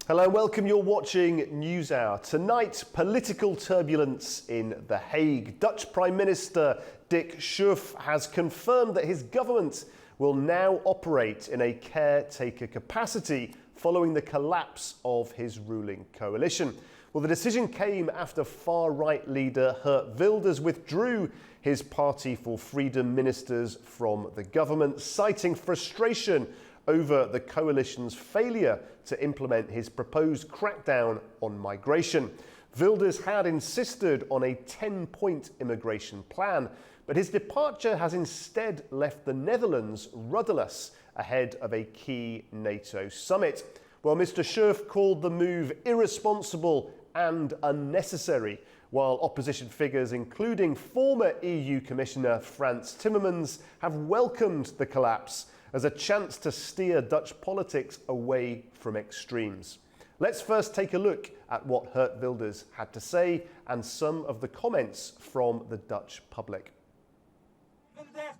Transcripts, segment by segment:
Hello, welcome. You're watching Newshour. Tonight, political turbulence in The Hague. Dutch Prime Minister Dick Schoof has confirmed that his government will now operate in a caretaker capacity following the collapse of his ruling coalition. Well, the decision came after far-right leader Geert Wilders withdrew his Party for Freedom ministers from the government, citing frustration over the coalition's failure to implement his proposed crackdown on migration. Wilders had insisted on a 10-point immigration plan, but his departure has instead left the Netherlands rudderless ahead of a key NATO summit. Well, Mr. Schoof called the move irresponsible and unnecessary, while opposition figures, including former EU Commissioner Frans Timmermans, have welcomed the collapse as a chance to steer Dutch politics away from extremes. Let's first take a look at what Geert Wilders had to say and some of the comments from the Dutch public.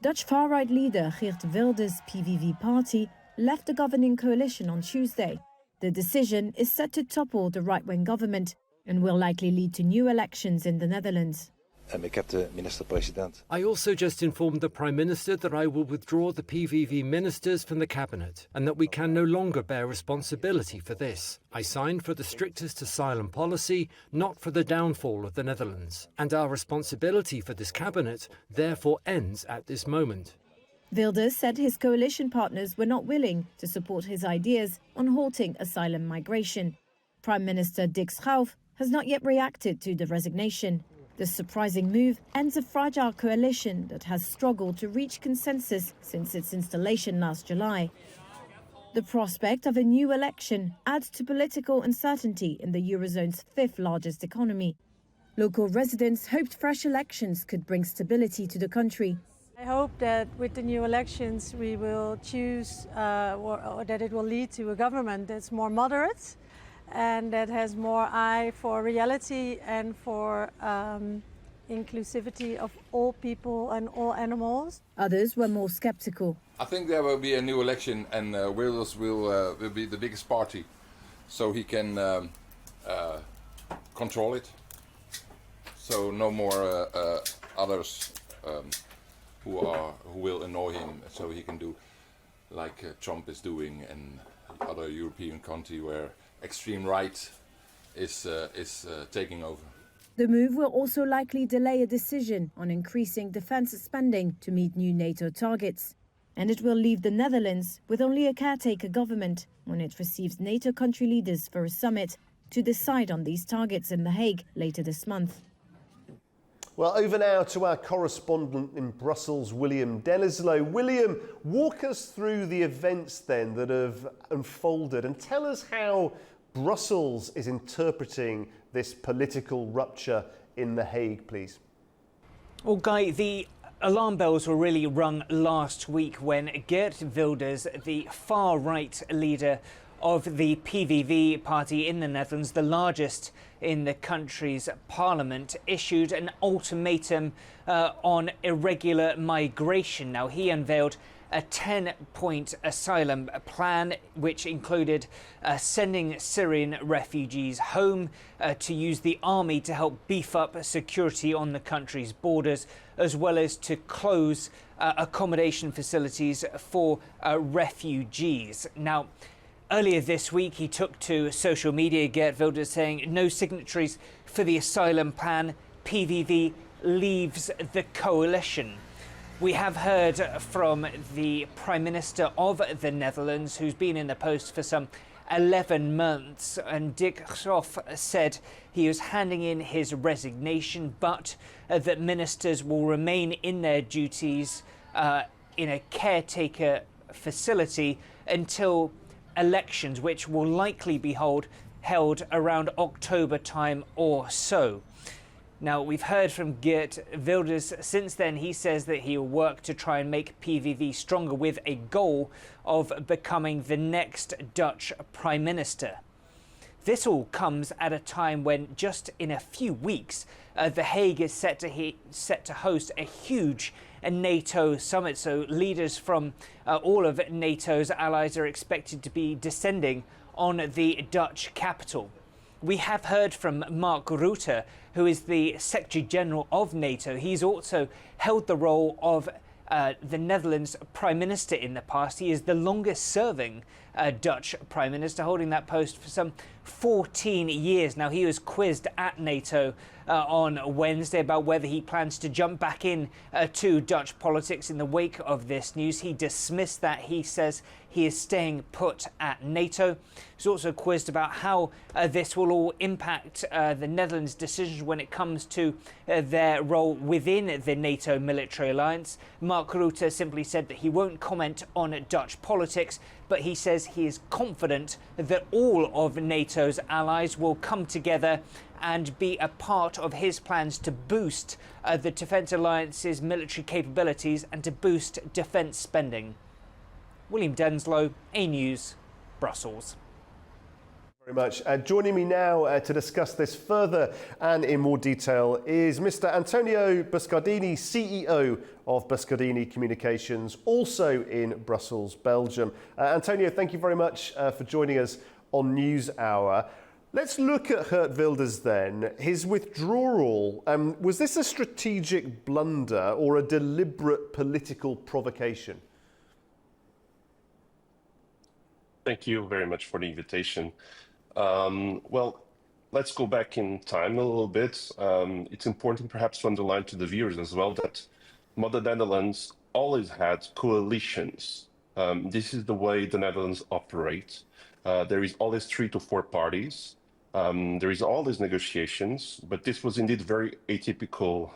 Dutch far-right leader Geert Wilders' PVV party left the governing coalition on Tuesday. The decision is set to topple the right-wing government and will likely lead to new elections in the Netherlands. I also just informed the Prime Minister that I will withdraw the PVV ministers from the cabinet and that we can no longer bear responsibility for this. I signed for the strictest asylum policy, not for the downfall of the Netherlands. And our responsibility for this cabinet therefore ends at this moment. Wilders said his coalition partners were not willing to support his ideas on halting asylum migration. Prime Minister Dick Schoof has not yet reacted to the resignation. The surprising move ends a fragile coalition that has struggled to reach consensus since its installation last July. The prospect of a new election adds to political uncertainty in the Eurozone's fifth largest economy. Local residents hoped fresh elections could bring stability to the country. I hope that with the new elections we will choose or that it will lead to a government that's more moderate and that has more eye for reality and for inclusivity of all people and all animals. Others were more sceptical. I think there will be a new election and Wilders will be the biggest party, so he can control it. So no more others who will annoy him, so he can do like Trump is doing and other European countries where extreme right is taking over. The move will also likely delay a decision on increasing defence spending to meet new NATO targets. And it will leave the Netherlands with only a caretaker government when it receives NATO country leaders for a summit to decide on these targets in The Hague later this month. Well, over now to our correspondent in Brussels, William Delislow. William, walk us through the events then that have unfolded and tell us how Brussels is interpreting this political rupture in The Hague, please. Well, Guy, the alarm bells were really rung last week when Geert Wilders, the far-right leader of the PVV party in the Netherlands, the largest in the country's parliament, issued an ultimatum on irregular migration. Now, he unveiled a 10-point asylum plan, which included sending Syrian refugees home, to use the army to help beef up security on the country's borders, as well as to close accommodation facilities for refugees. Now, earlier this week, he took to social media, Geert Wilders, saying no signatories for the asylum plan. PVV leaves the coalition. We have heard from the Prime Minister of the Netherlands, who's been in the post for some 11 months, and Dick Schoof said he was handing in his resignation, but that ministers will remain in their duties in a caretaker facility until elections, which will likely be held around October time or so. Now, we've heard from Geert Wilders since then. He says that he will work to try and make PVV stronger with a goal of becoming the next Dutch Prime Minister. This all comes at a time when just in a few weeks, The Hague is set to host a huge NATO summit. So leaders from all of NATO's allies are expected to be descending on the Dutch capital. We have heard from Mark Rutte, who is the Secretary General of NATO. He's also held the role of the Netherlands Prime Minister in the past. He is the longest serving Dutch Prime Minister, holding that post for some 14 years. Now, he was quizzed at NATO on Wednesday about whether he plans to jump back in to Dutch politics in the wake of this news. He dismissed that. He says he is staying put at NATO. He's also quizzed about how this will all impact the Netherlands' decisions when it comes to their role within the NATO military alliance. Mark Rutte simply said that he won't comment on Dutch politics, but he says he is confident that all of NATO's allies will come together and be a part of his plans to boost the Defence Alliance's military capabilities and to boost defence spending. William Denslow, AnewZ, Brussels. Very much. Joining me now to discuss this further and in more detail is Mr. Antonio Buscardini, CEO of Buscardini Communications, also in Brussels, Belgium. Antonio, thank you very much for joining us on Newshour. Let's look at Geert Wilders then. His withdrawal, was this a strategic blunder or a deliberate political provocation? Thank you very much for the invitation. Well, let's go back in time a little bit. It's important perhaps to underline to the viewers as well that Mother Netherlands always had coalitions. This is the way the Netherlands operate. There is always 3 to 4 parties. There is always negotiations, but this was indeed very atypical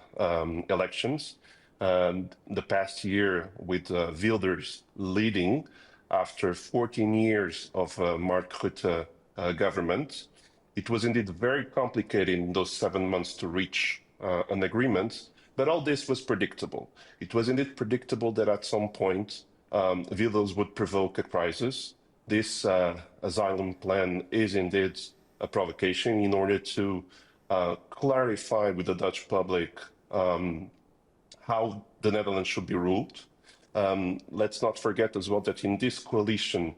elections. The past year with Wilders leading after 14 years of Mark Rutte government, it was indeed very complicated in those 7 months to reach an agreement, but all this was predictable. It was indeed predictable that at some point Wilders would provoke a crisis. This asylum plan is indeed a provocation in order to clarify with the Dutch public how the Netherlands should be ruled. Let's not forget as well that in this coalition,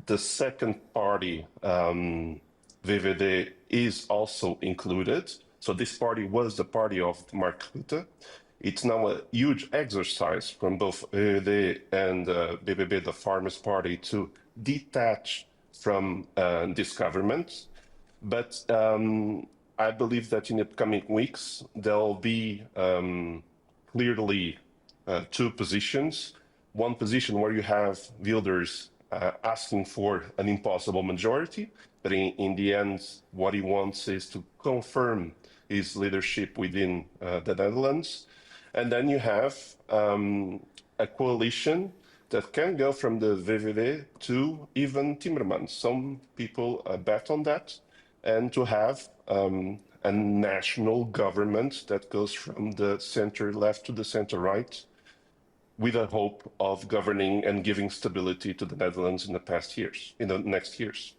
the second party, VVD, is also included. So this party was the party of Mark Rutte. It's now a huge exercise from both VVD and BBB, the Farmers' Party, to detach from this government. But I believe that in the coming weeks, there'll be clearly 2 positions. One position where you have Wilders asking for an impossible majority, but in the end, what he wants is to confirm his leadership within the Netherlands. And then you have a coalition that can go from the VVD to even Timmermans. Some people bet on that, and to have a national government that goes from the center left to the center right, with a hope of governing and giving stability to the Netherlands in the next years.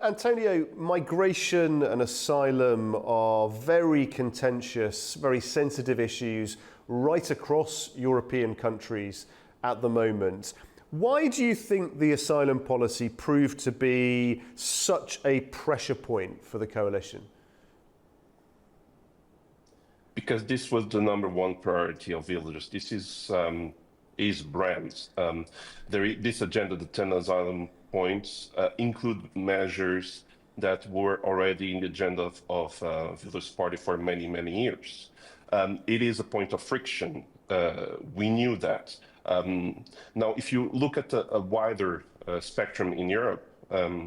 Antonio, migration and asylum are very contentious, very sensitive issues right across European countries at the moment. Why do you think the asylum policy proved to be such a pressure point for the coalition? Because this was the #1 priority of Wilders. This is his brand. This agenda, the 10 asylum points, include measures that were already in the agenda of Wilders' party for many, many years. It is a point of friction. We knew that. Now, if you look at a wider spectrum in Europe,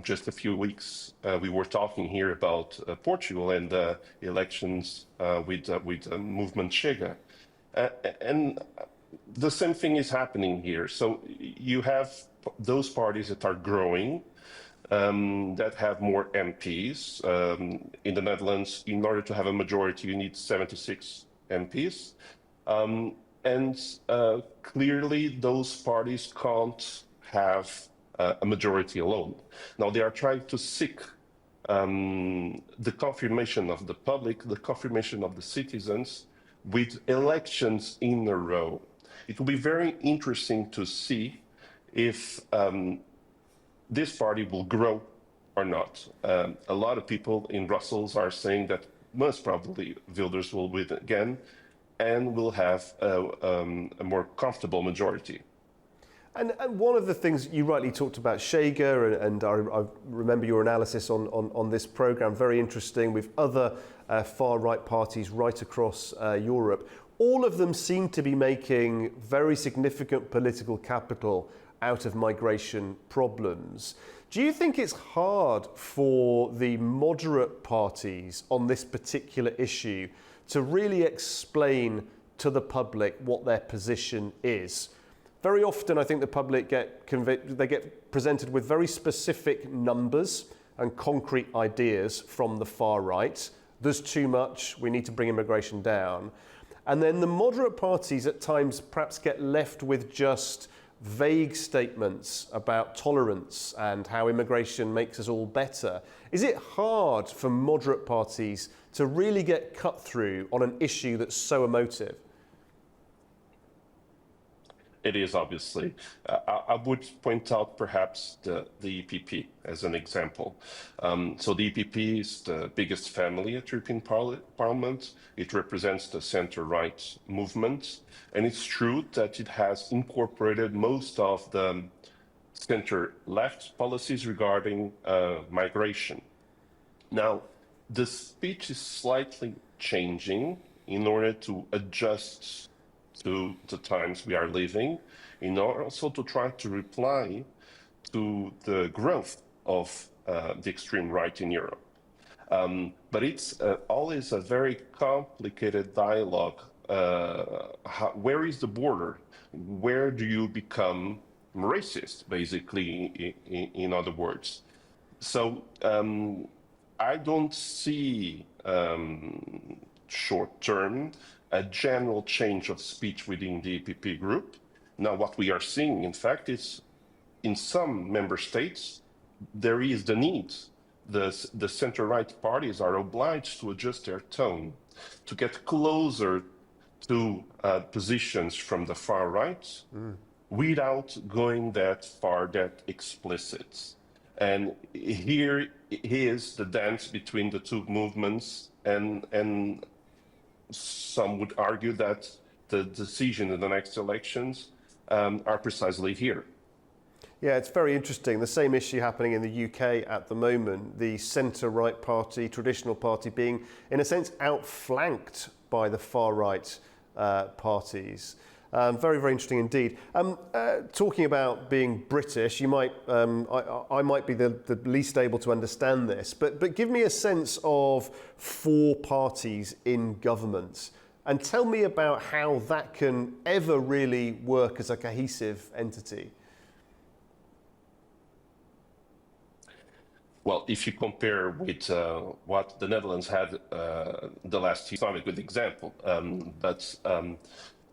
just a few weeks, we were talking here about Portugal and elections with movement Chega. And the same thing is happening here. So you have those parties that are growing, that have more MPs. In the Netherlands, in order to have a majority, you need 76 MPs. And clearly, those parties can't have a majority alone. Now, they are trying to seek the confirmation of the public, the confirmation of the citizens with elections in a row. It will be very interesting to see if this party will grow or not. A lot of people in Brussels are saying that most probably Wilders will win again and will have a more comfortable majority. And one of the things you rightly talked about, Hague, and I remember your analysis on this programme, very interesting, with other far-right parties right across Europe. All of them seem to be making very significant political capital out of migration problems. Do you think it's hard for the moderate parties on this particular issue to really explain to the public what their position is? Very often, I think the public get presented with very specific numbers and concrete ideas from the far right. There's too much, we need to bring immigration down. And then the moderate parties at times perhaps get left with just vague statements about tolerance and how immigration makes us all better. Is it hard for moderate parties to really get cut through on an issue that's so emotive? It is, obviously. I would point out perhaps the EPP as an example. So the EPP is the biggest family at European Parliament. It represents the center-right movement. And it's true that it has incorporated most of the center-left policies regarding migration. Now, the speech is slightly changing in order to adjust to the times we are living, in order also to try to reply to the growth of the extreme right in Europe. But it's always a very complicated dialogue. Where is the border? Where do you become racist, basically, in other words? So I don't see short-term a general change of speech within the EPP group. Now, what we are seeing, in fact, is in some member states, there is the need. The center-right parties are obliged to adjust their tone, to get closer to positions from the far right without going that far, that explicit. And here is the dance between the two movements, and some would argue that the decision in the next elections are precisely here. Yeah, it's very interesting. The same issue happening in the UK at the moment, the centre-right party, traditional party, being, in a sense, outflanked by the far-right parties. Very, very interesting indeed. Talking about being British, you might, I might be the least able to understand this, but give me a sense of four parties in government and tell me about how that can ever really work as a cohesive entity. Well, if you compare with what the Netherlands had the last year, it's not a good example, but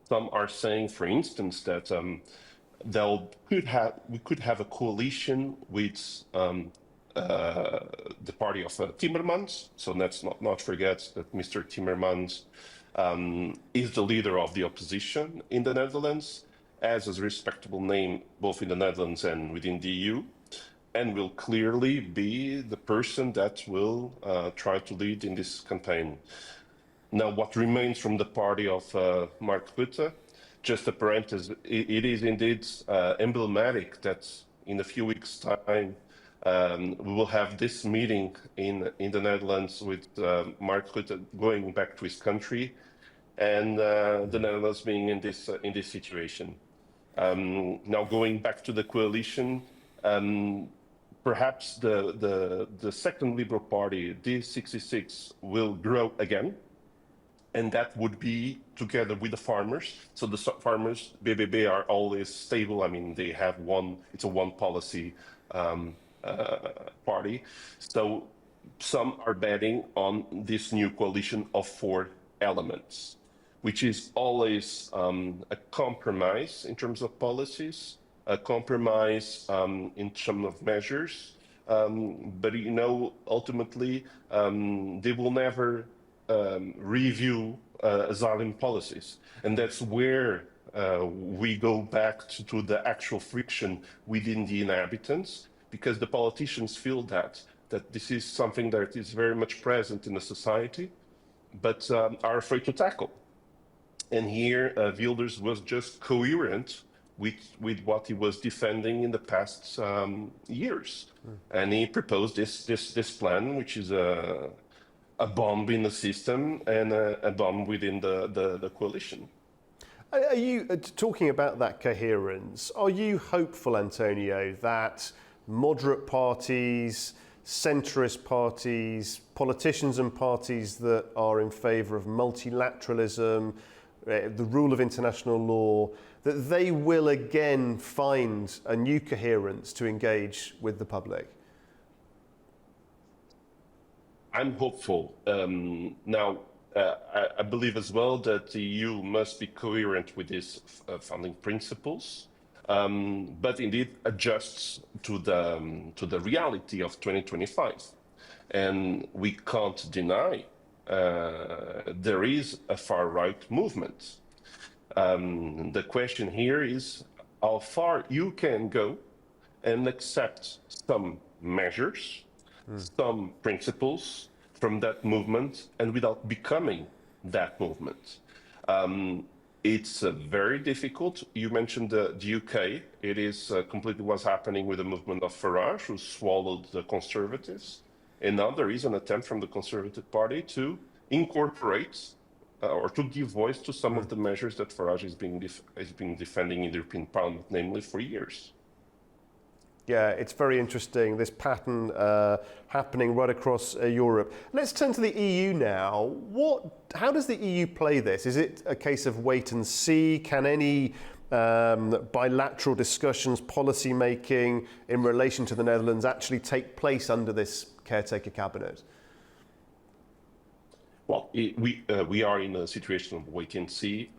some are saying, for instance, that we could have a coalition with the party of Timmermans. So let's not forget that Mr. Timmermans is the leader of the opposition in the Netherlands, has a respectable name both in the Netherlands and within the EU, and will clearly be the person that will try to lead in this campaign. Now, what remains from the party of Mark Rutte, just a parenthesis, it is indeed emblematic that in a few weeks' time we will have this meeting in the Netherlands with Mark Rutte going back to his country, and the Netherlands being in this situation. Now, going back to the coalition, perhaps the second Liberal Party, D66, will grow again. And that would be together with the farmers. So the farmers, BBB, are always stable. I mean, they have it's a one policy party. So some are betting on this new coalition of four elements, which is always a compromise in terms of policies, a compromise in terms of measures. But, you know, ultimately, they will never review asylum policies. And that's where we go back to the actual friction within the inhabitants, because the politicians feel that this is something that is very much present in the society, but are afraid to tackle. And here, Wilders was just coherent with what he was defending in the past years, and he proposed this plan, which is a bomb in the system and a bomb within the coalition. Are you talking about that coherence? Are you hopeful, Antonio, that moderate parties, centrist parties, politicians and parties that are in favour of multilateralism, the rule of international law, that they will again find a new coherence to engage with the public? I'm hopeful. Now, I believe as well that the EU must be coherent with its founding principles, but indeed adjusts to the reality of 2025. And we can't deny there is a far-right movement. The question here is how far you can go and accept some measures, some principles from that movement, and without becoming that movement. It's very difficult. You mentioned the UK. It is completely what's happening with the movement of Farage, who swallowed the Conservatives. And now there is an attempt from the Conservative Party to incorporate or to give voice to some of the measures that Farage has been defending in the European Parliament, namely for years. Yeah, it's very interesting, this pattern happening right across Europe. Let's turn to the EU now. How does the EU play this? Is it a case of wait and see? Can any bilateral discussions, policy making in relation to the Netherlands actually take place under this caretaker cabinet? Well, we are in a situation of wait and see.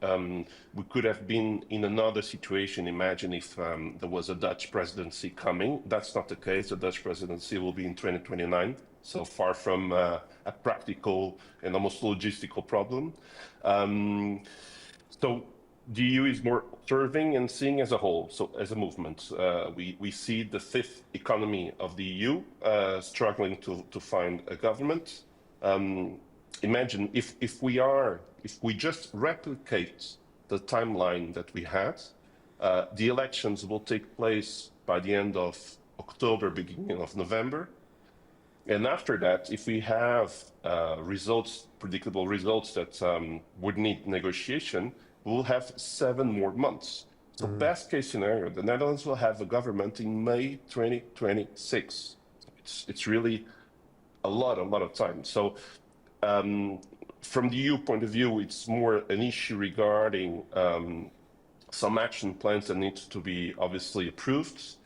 We could have been in another situation. Imagine if there was a Dutch presidency coming. That's not the case. The Dutch presidency will be in 2029, so far from a practical and almost logistical problem. So the EU is more observing and seeing as a whole, so as a movement. We see the fifth economy of the EU struggling to find a government. Imagine if we just replicate the timeline that we had, the elections will take place by the end of October, beginning of November. And after that, if we have predictable results that would need negotiation, we'll have 7 more months. So best case scenario, the Netherlands will have a government in May 2026. It's really a lot of time. So from the EU point of view, it's more an issue regarding some action plans that need to be obviously approved.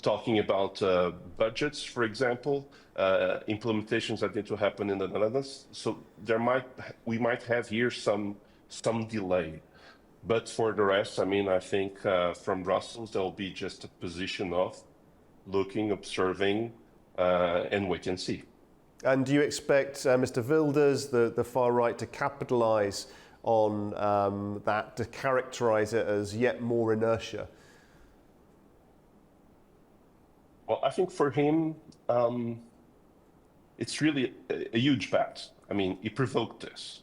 Talking about budgets, for example, implementations that need to happen in the Netherlands. So we might have here some delay. But for the rest, I mean, I think from Brussels, there will be just a position of looking, observing, and wait and see. And do you expect Mr. Wilders, the far right, to capitalise on that, to characterise it as yet more inertia? Well, I think for him, it's really a huge bet. I mean, he provoked this.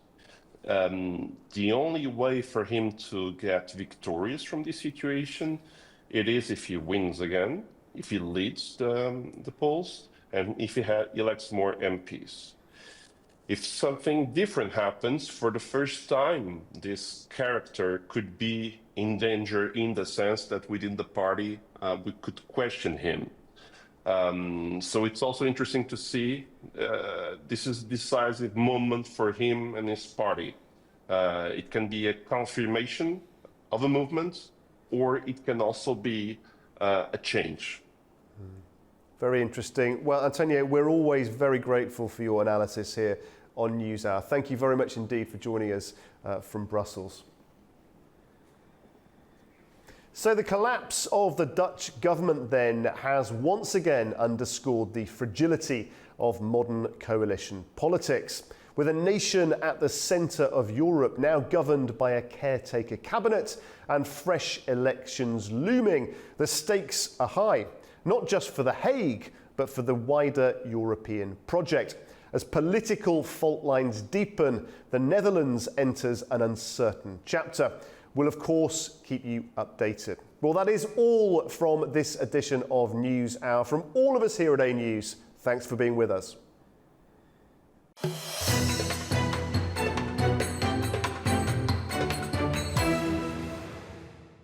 The only way for him to get victorious from this situation, it is if he wins again, if he leads the polls, and if he elects more MPs. If something different happens, for the first time, this character could be in danger in the sense that within the party, we could question him. So it's also interesting to see this is a decisive moment for him and his party. It can be a confirmation of a movement, or it can also be a change. Very interesting. Well, Antonio, we're always very grateful for your analysis here on Newshour. Thank you very much indeed for joining us from Brussels. So the collapse of the Dutch government then has once again underscored the fragility of modern coalition politics. With with a nation at the centre of Europe now governed by a caretaker cabinet and fresh elections looming. The stakes are high, not just for The Hague, but for the wider European project. As political fault lines deepen, the Netherlands enters an uncertain chapter. We'll of course keep you updated. Well, that is all from this edition of NewsHour. From all of us here at AnewZ, thanks for being with us.